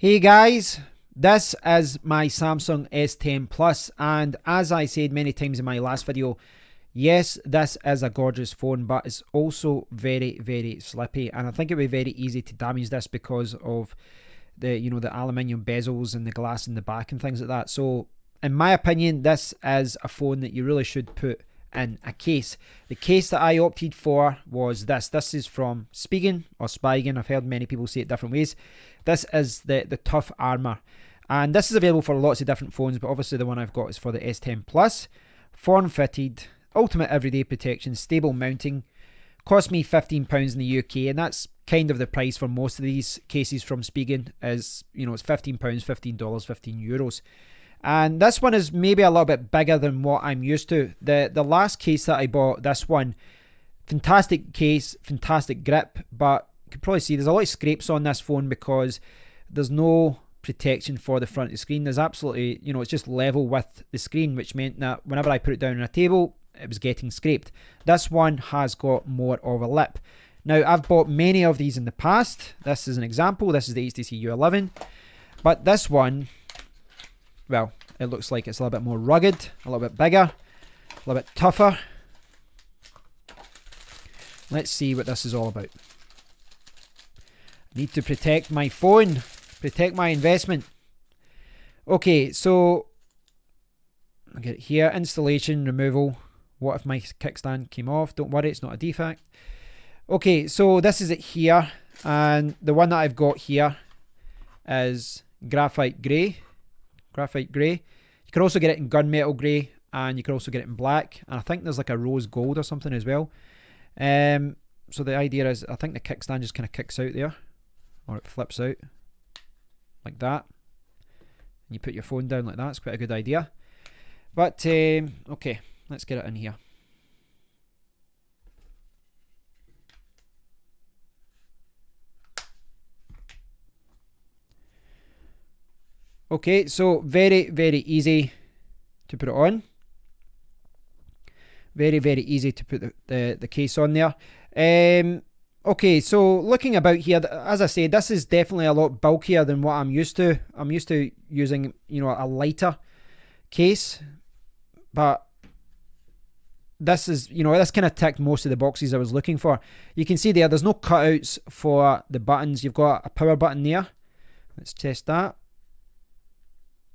Hey guys, this is my Samsung S10 Plus, and as I said many times in my last video, yes, this is a gorgeous phone, but it's also very slippy, and I think it would be very easy to damage this because of the the aluminium bezels and the glass in the back and things like that. So in my opinion, this is a phone that you really should put in a case. The case that I opted for was this. This is from Spigen or Spigen. I've heard many people say it different ways. This is the Tough Armor, and this is available for lots of different phones, but obviously the one I've got is for the S10 Plus. Form fitted, ultimate everyday protection, stable mounting. Cost me £15 in the UK, and that's kind of the price for most of these cases from Spigen. Is it's £15, $15, €15. And this one is maybe a little bit bigger than what I'm used to. The last case that I bought, this one, fantastic case, fantastic grip, but you can probably see there's a lot of scrapes on this phone because there's no protection for the front of the screen. There's absolutely, it's just level with the screen, which meant that whenever I put it down on a table, it was getting scraped. This one has got more of a lip. Now, I've bought many of these in the past. This is an example. This is the HTC U11. But this one, well, it looks like it's a little bit more rugged, a little bit bigger, a little bit tougher. Let's see what this is all about. Need to protect my phone, protect my investment. Okay, so I'll get it here. Installation, removal. What if my kickstand came off? Don't worry, it's not a defect. Okay, so this is it here, and the one that I've got here is graphite grey. Graphite grey. You can also get it in gunmetal grey, and you can also get it in black, and I think there's like a rose gold or something as well. So the idea is, I think the kickstand just kind of kicks out there, or it flips out like that, and you put your phone down like that. It's quite a good idea. But okay, let's get it in here. Okay, so very easy to put it on. Very easy to put the case on there. Okay, so looking about here, as I said, this is definitely a lot bulkier than what I'm used to. I'm used to using, a lighter case, but this is, this kind of ticked most of the boxes I was looking for. You can see there's no cutouts for the buttons. You've got a power button there. Let's test that.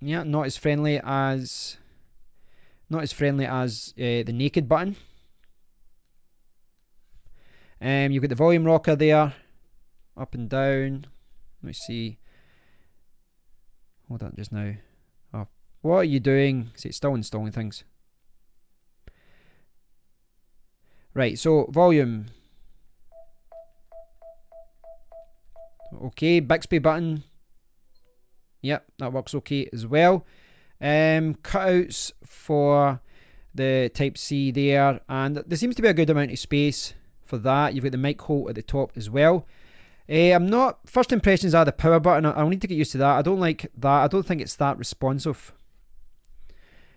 Yeah, not as friendly as the naked button. You've got the volume rocker there, up and down. Let me see. Hold on just now. Oh, what are you doing? See, it's still installing things. Right, so volume. Okay, Bixby button. Yep, that works okay as well. Cutouts for the Type-C there, and there seems to be a good amount of space for that. You've got the mic hole at the top as well. First impressions are the power button. I'll need to get used to that. I don't like that. I don't think it's that responsive.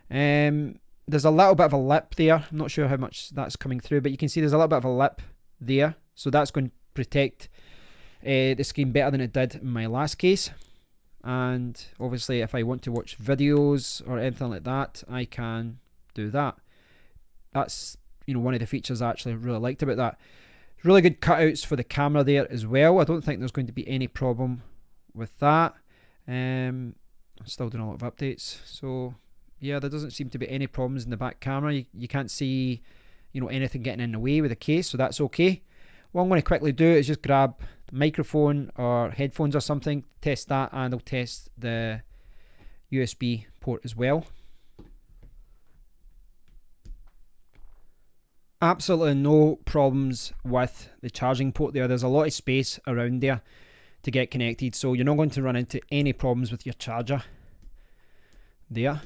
There's a little bit of a lip there. I'm not sure how much that's coming through, but you can see there's a little bit of a lip there. So that's going to protect the screen better than it did in my last case. And obviously if I want to watch videos or anything like that, I can do that. That's one of the features I actually really liked about that. Really good cutouts for the camera there as well. I don't think there's going to be any problem with that. I'm still doing a lot of updates, so yeah, there doesn't seem to be any problems in the back camera. You can't see anything getting in the way with the case, so that's okay. What I'm going to quickly do is just grab the microphone or headphones or something, test that, and I'll test the USB port as well. Absolutely no problems with the charging port there. There's a lot of space around there to get connected, so you're not going to run into any problems with your charger there.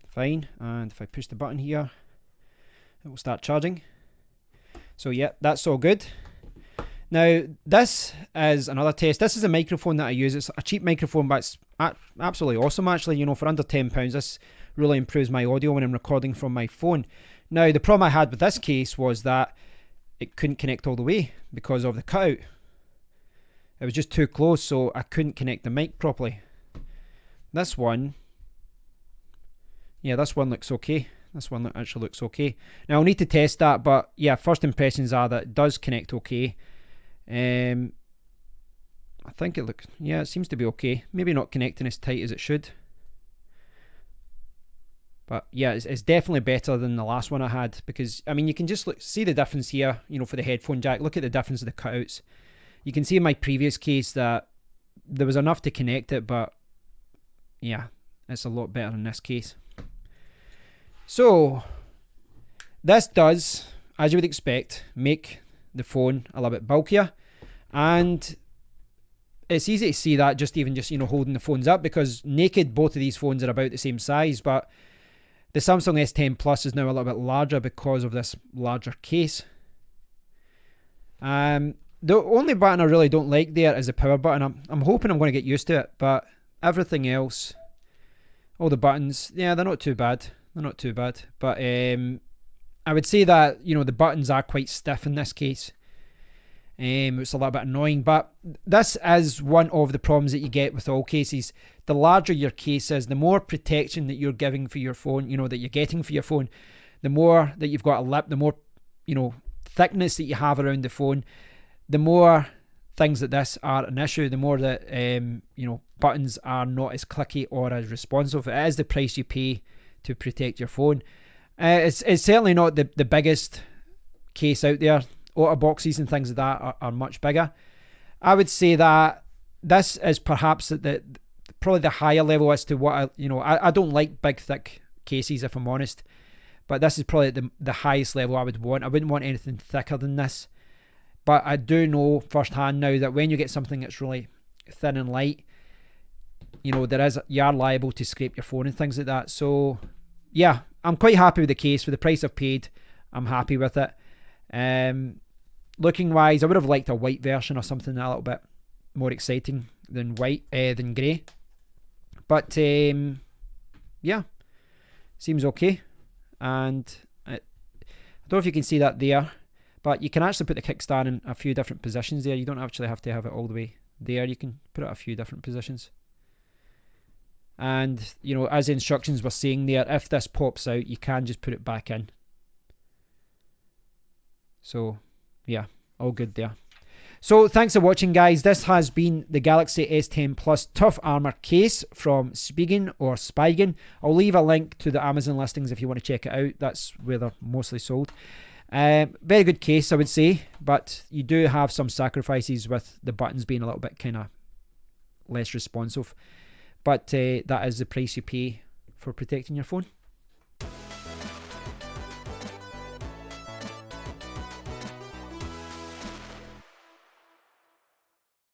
Fine. And if I push the button here, it will start charging. So yeah, that's all good. Now, this is another test. This is a microphone that I use. It's a cheap microphone, but it's absolutely awesome, actually. For under £10, this really improves my audio when I'm recording from my phone. Now, the problem I had with this case was that it couldn't connect all the way because of the cutout. it was just too close, so I couldn't connect the mic properly. This one, yeah, this one looks okay. This one actually looks okay. Now I'll need to test that, but yeah, first impressions are that it does connect okay. I think it looks, yeah, it seems to be okay. Maybe not connecting as tight as it should. But yeah, it's definitely better than the last one I had, because I mean, you can just see the difference here, you know, for the headphone jack. Look at the difference of the cutouts. You can see in my previous case that there was enough to connect it, but yeah, it's a lot better in this case. So this does, as you would expect, make the phone a little bit bulkier, and it's easy to see that just you know, holding the phones up, because naked both of these phones are about the same size, but the Samsung S10 Plus is now a little bit larger because of this larger case. The only button I really don't like there is the power button. I'm hoping I'm going to get used to it, but everything else, all the buttons, yeah, they're not too bad. They're not too bad. But I would say that, you know, the buttons are quite stiff in this case. It's a little bit annoying, but this is one of the problems that you get with all cases. The larger your case is, the more protection that you're giving for your phone, you know, that you're getting for your phone, the more that you've got a lip, the more, you know, thickness that you have around the phone, the more things that this are an issue, the more that, you know, buttons are not as clicky or as responsive. It is the price you pay to protect your phone. It's certainly not the biggest case out there. Auto boxes and things like that are much bigger. I would say that this is perhaps at probably the higher level as to what I don't like big thick cases, if I'm honest, but this is probably the highest level I would want. I wouldn't want anything thicker than this, but I do know firsthand now that when you get something that's really thin and light, you know, you are liable to scrape your phone and things like that. So yeah, I'm quite happy with the case. For the price I've paid, I'm happy with it. Looking wise, I would have liked a white version or something a little bit more exciting than than grey. But yeah, seems okay. And I don't know if you can see that there, but you can actually put the kickstand in a few different positions there. You don't actually have to have it all the way there. You can put it a few different positions. And, you know, as the instructions were saying there, if this pops out, you can just put it back in. So yeah, all good there. So thanks for watching, guys. This has been the Galaxy S10 Plus Tough Armor case from Spigen or Spigen. I'll leave a link to the Amazon listings if you want to check it out. That's where they're mostly sold. Very good case, I would say, but you do have some sacrifices with the buttons being a little bit kind of less responsive. But that is the price you pay for protecting your phone.